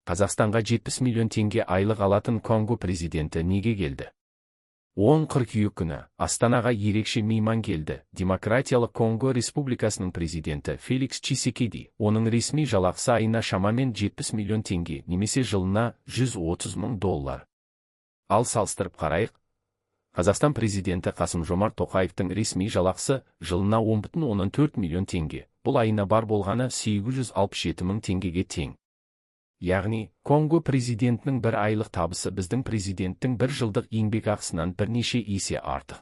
Қазақстанға 70 миллион теңге айлық алатын Конго президенті неге келді? 10 қыркүйек күні Астанаға ерекше мейман келді. Демократиялық Конго Республикасының президенті Феликс Чисекеди. Оның ресми жалақысы айына шамамен 70 миллион теңге, немесе жылына $130 мың. Ал салыстырып қарайық. Қазақстан президенті Қасым-Жомарт Тоқаевтың ресми жалақысы жылына 10,4 миллион теңге. Бұл айына бар болғаны 867 мың теңгеге тең. Яғни, Конго президентінің бір айлық табысы біздің президенттің бір жылдық еңбек ақысынан бірнеше есе артық.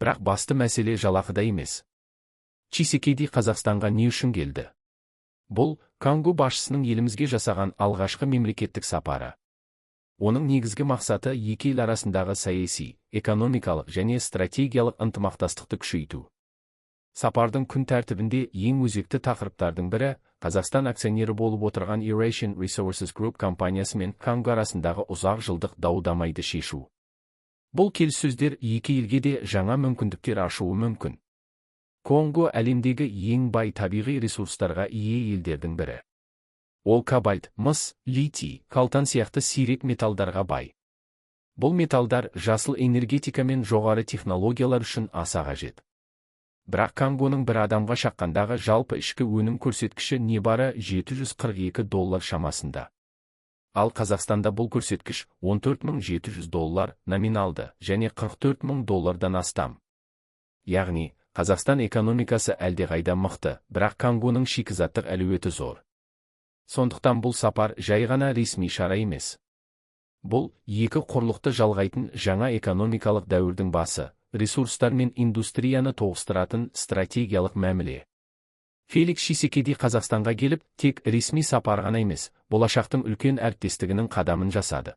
Бірақ басты мәселе жалақыда емес. Чисекеди Қазақстанға не үшін келді? Бұл Конго басшысының елімізге жасаған алғашқы мемлекеттік сапары. Оның негізгі мақсаты екі ел арасындағы саяси, экономикалық және стратегиялық ынтымақтастықты күшейту. Сапардың күн тәртібінде ең өзекті тақырыптардың бірі Қазақстан акционері болып отырған Eurasian Resources Group компаниясы мен Конго арасындағы ұзақ жылдық дау-дамайды шешу. Бұл келіссөздер екі елге де жаңа мүмкіндіктер ашуы мүмкін. Конго әлемдегі ең бай табиғи ресурстарға ие елдердің бірі. Ол кобальт, мыс, литий, колтан сияқты сирек металдарға бай. Бұл металдар жасыл энергетика мен жоғары технологиялар үшін аса қажет. Бірақ Конгоның бір адамға шаққандағы жалпы ішкі өнім көрсеткіші небары $742 шамасында. Ал Қазақстанда бұл көрсеткіш $14,700 номиналды және $44,000 астам. Яғни, Қазақстан экономикасы әлдеқайда мықты, бірақ Конгоның шикізаттық әлеуеті зор. Сондықтан бұл сапар жай ғана ресми шара емес. Бұл екі құрлықты жалғайтын жаңа экономикалық дәуірдің басы. Ресурстар мен индустрияны тоғыстыратын стратегиялық мәміле. Феликс Чисекеди Қазақстанға келіп, тек ресми сапар ғана емес, болашақтың үлкен әріптестігінің қадамын жасады.